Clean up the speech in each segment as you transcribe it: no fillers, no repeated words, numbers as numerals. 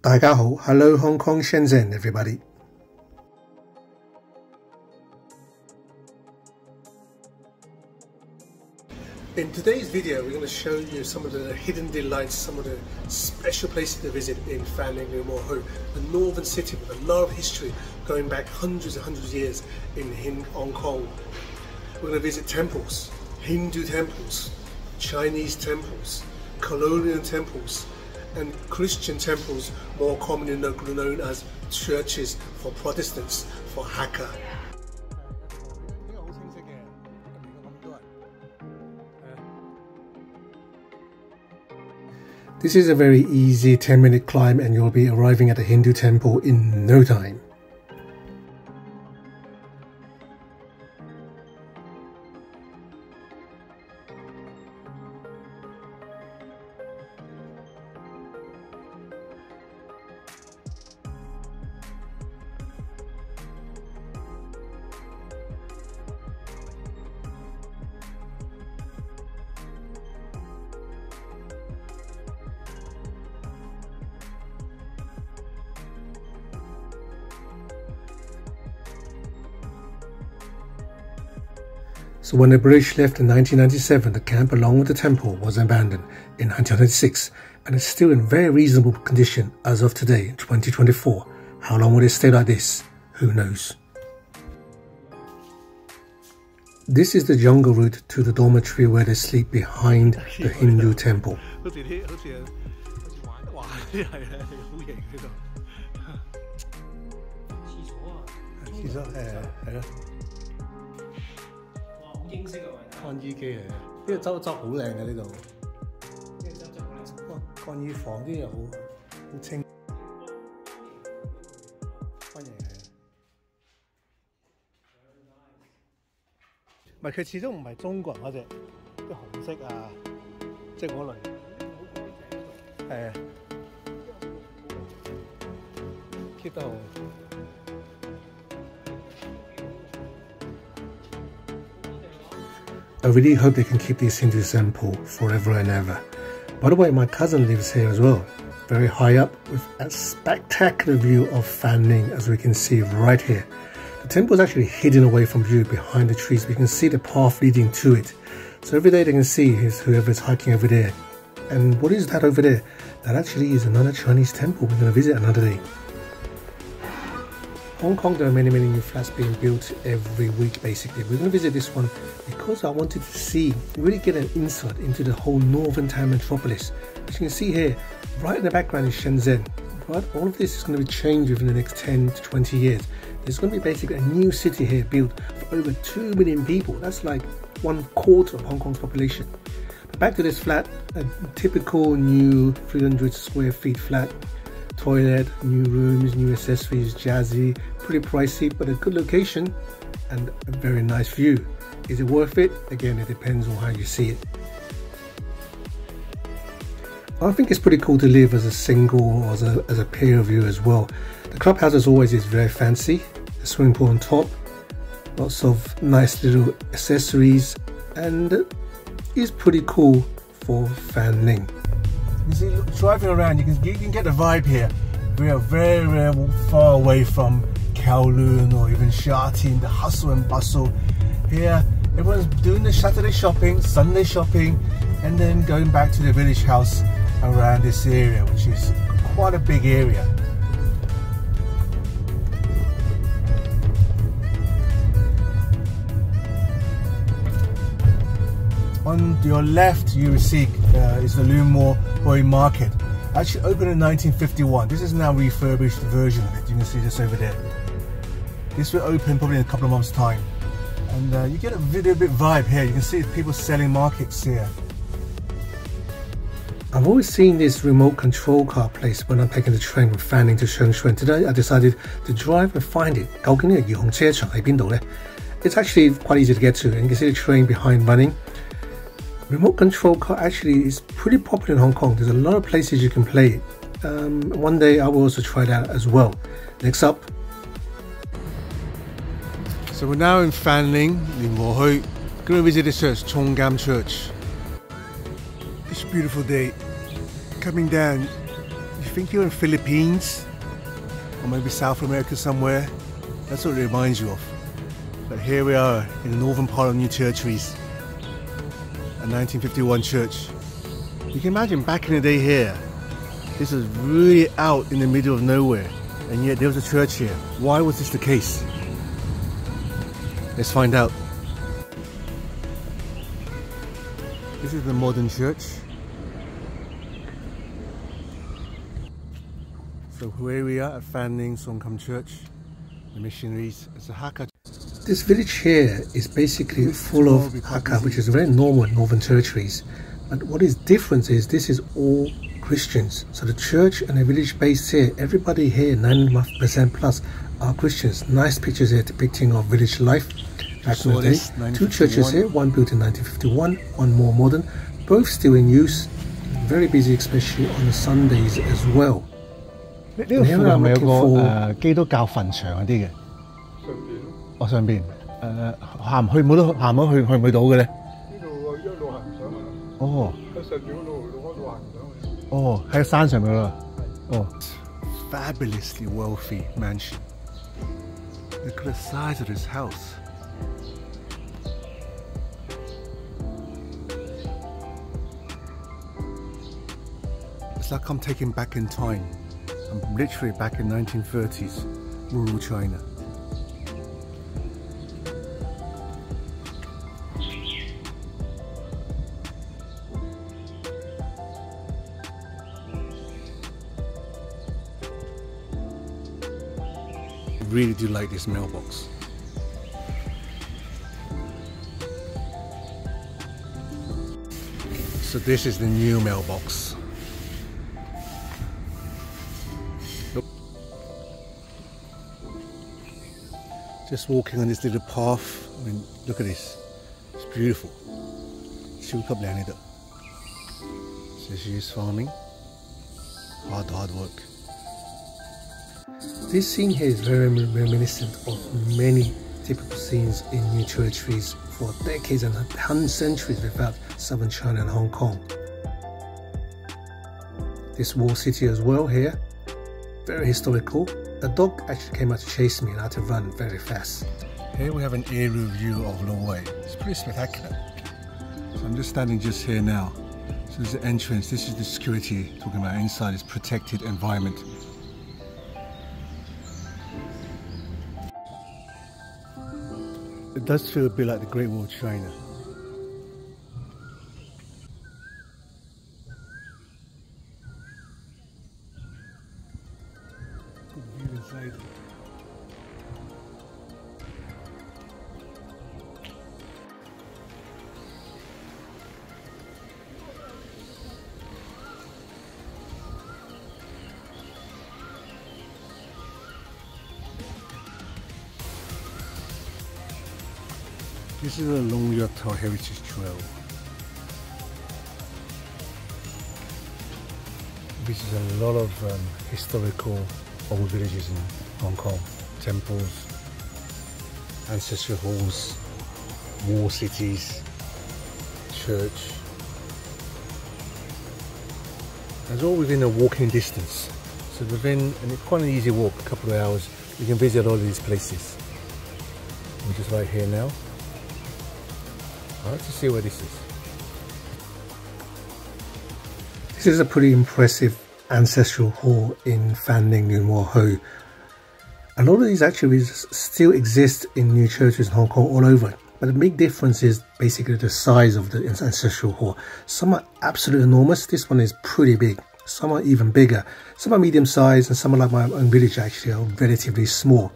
大家好, hello Hong Kong, Shenzhen, everybody. In today's video, we're going to show you some of the hidden delights, some of the special places to visit in fanling, leung, a northern city with a lot of history going back hundreds and hundreds of years in Hong Kong. We're going to visit temples, Hindu temples, Chinese temples, colonial temples, and Christian temples, more commonly known as churches for Protestants, for hakka. This is a very easy 10-minute climb and you'll be arriving at the Hindu temple in no time. So when the British left in 1997, the camp along with the temple was abandoned in 1996 and is still in very reasonable condition as of today, 2024. How long will it stay like this? Who knows? This is the jungle route to the dormitory where they sleep behind the Hindu temple. I really hope they can keep this Hindu temple forever and ever. By the way, my cousin lives here as well, very high up with a spectacular view of Fanling, as we can see right here. The temple is actually hidden away from view behind the trees. We can see the path leading to it. So every day they can see whoever is hiking over there. And what is that over there? That actually is another Chinese temple we're going to visit another day. Hong Kong, there are many new flats being built every week basically. We're going to visit this one because I wanted to see, really get an insight into the whole northern town metropolis. As you can see here, right in the background is Shenzhen. Right? All of this is going to be changed within the next 10 to 20 years. There's going to be basically a new city here built for over 2 million people. That's like 1/4 of Hong Kong's population. But back to this flat, a typical new 300 square feet flat. Toilet, new rooms, new accessories, jazzy, pretty pricey, but a good location and a very nice view. Is it worth it? Again, it depends on how you see it. I think it's pretty cool to live as a single or as a pair of you as well. The clubhouse as always is very fancy. The swimming pool on top, lots of nice little accessories, and it's pretty cool for fanling. You see, driving around, you can get the vibe here. We are very far away from Kowloon or even Sha Tin, the hustle and bustle. Here, everyone's doing the Saturday shopping, Sunday shopping, and then going back to the village house around this area, which is quite a big area. On your left, you see is the leung market. Actually opened in 1951. This is now a refurbished version of it. You can see this over there. This will open probably in a couple of months' time. And you get a little bit vibe here. You can see people selling markets here. I've always seen this remote control car place when I'm taking the train from Fanling to Shenzhen. Today I decided to drive and find it. It's actually quite easy to get to, and you can see the train behind running. Remote control car actually is pretty popular in Hong Kong. There's a lot of places you can play it. One day I will also try that as well. Next up. So we're now in Fanling, Going to visit the church, Chong Gam Church. It's a beautiful day. Coming down, you You think you're in Philippines or maybe South America somewhere? That's what it reminds you of. But here we are in the northern part of New Territories, a 1951 church. You can imagine back in the day here, this was really out in the middle of nowhere, and yet there was a church here. Why was this the case? Let's find out. This is the modern church. So where we are at Fanling Songkham Church, the missionaries, it's a hakka. This village here is basically full of hakka, which is very normal in Northern Territories. But what is different is this is all Christians. So the church and the village base here, everybody here, 90% plus, are Christians. Nice pictures here depicting of village life back in the day. Two churches here, one built in 1951, one more modern, both still in use. Very busy, especially on the Sundays as well. 呢個附近咪有個基督教墳場嗰啲嘅？哦，上邊行唔去冇得行咗去唔去到嘅咧？呢度一路行上去。哦。喺上邊嗰度行上去。哦，喺山上面咯。哦。Fabulously wealthy mansion. Look at the size of this house. It's like I'm taken back in time. I'm literally back in 1930s, rural China. I really do like this mailbox. So this is the new mailbox. Just walking on this little path. I mean, look at this. It's beautiful. So she is farming. Hard work. This scene here is very reminiscent of many typical scenes in New Territories for decades and centuries without southern China and Hong Kong. This wall city as well here, very historical. A dog actually came out to chase me and I had to run very fast. Here we have an aerial view of Luen. It's pretty spectacular. So I'm just standing just here now. So there's the entrance. This is the security talking about inside. It's protected environment. It does feel a bit like the Great Wall of China. Inside. This is a Long Heritage Trail. This is a lot of historical old villages in Hong Kong, temples, ancestral halls, war cities, church. It's all within a walking distance. So within, and it's quite an easy walk, a couple of hours, you can visit all of these places. We're just right here now. Let's see where this is. This is a pretty impressive ancestral hall in Fanling, Ho. A lot of these actually still exist in New Territories and Hong Kong all over. But the big difference is basically the size of the ancestral hall. Some are absolutely enormous. This one is pretty big. Some are even bigger. Some are medium sized and some are like my own village actually are relatively small.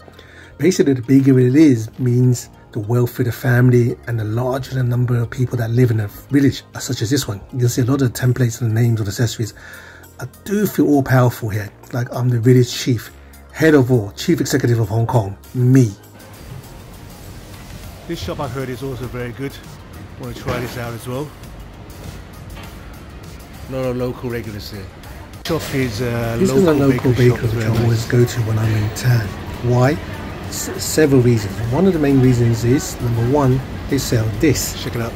Basically the bigger it is means the wealthier the family and the larger the number of people that live in a village such as this one. You can see a lot of templates and the names of the accessories. I do feel all powerful here, like I'm the village chief, head of all, chief executive of Hong Kong, me. This shop I heard is also very good. Want to try this out as well. A lot of local regulars here. Shop is this is a local bakery which I always go to when I'm in town. Why? Several reasons. One of the main reasons is, number one, they sell this. Check it out.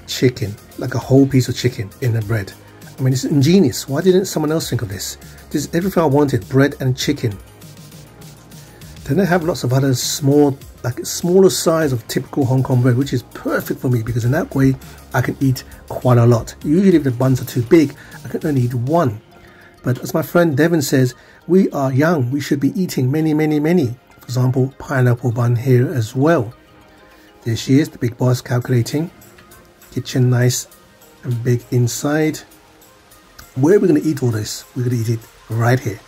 Chicken, like a whole piece of chicken in the bread. I mean, it's ingenious. Why didn't someone else think of this? This is everything I wanted, bread and chicken. Then they have lots of other small, like smaller size of typical Hong Kong bread, which is perfect for me because in that way I can eat quite a lot. Usually if the buns are too big, I can only eat one. But as my friend Devon says, we are young, we should be eating many. For example, pineapple bun here as well. There she is, the big boss calculating. Kitchen nice and big inside. Where are we going to eat all this? We're going to eat it right here.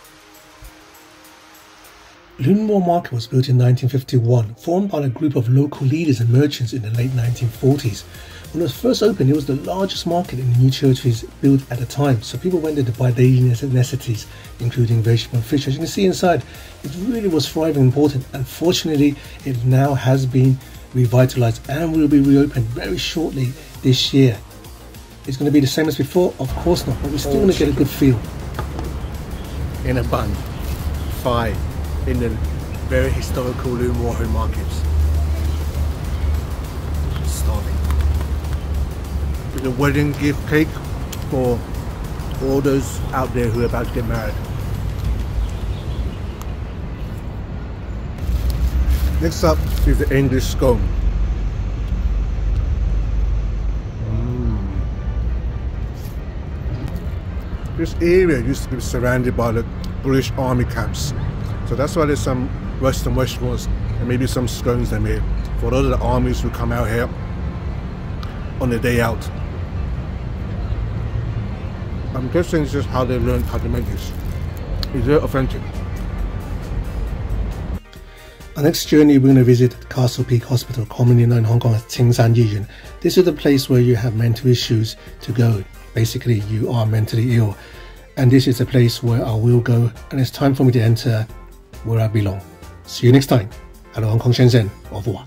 Luen Market was built in 1951, formed by a group of local leaders and merchants in the late 1940s. When it was first opened, it was the largest market in the new territories built at the time, so people went there to buy daily necessities, including vegetable and fish. As you can see inside, it really was thriving and important. Unfortunately, it now has been revitalized and will be reopened very shortly this year. It's going to be the same as before? Of course not, but we're still going to get a good feel. In a bun, fried in the very historical Luen home markets. Starving. With a wedding gift cake for all those out there who are about to get married. Next up is the English scone. This area used to be surrounded by the British army camps. So that's why there's some Western restaurants and maybe some scones they made for a lot of the armies who come out here on their day out. I'm guessing it's just how they learned how to make this. It's very authentic. Our next journey, we're going to visit Castle Peak Hospital, commonly known in Hong Kong as Qingshan Yiyun. This is the place where you have mental issues to go. Basically, you are mentally ill. And this is the place where I will go, and it's time for me to enter where I belong. See you next time. Hello, Hong Kong, Shenzhen. Au revoir.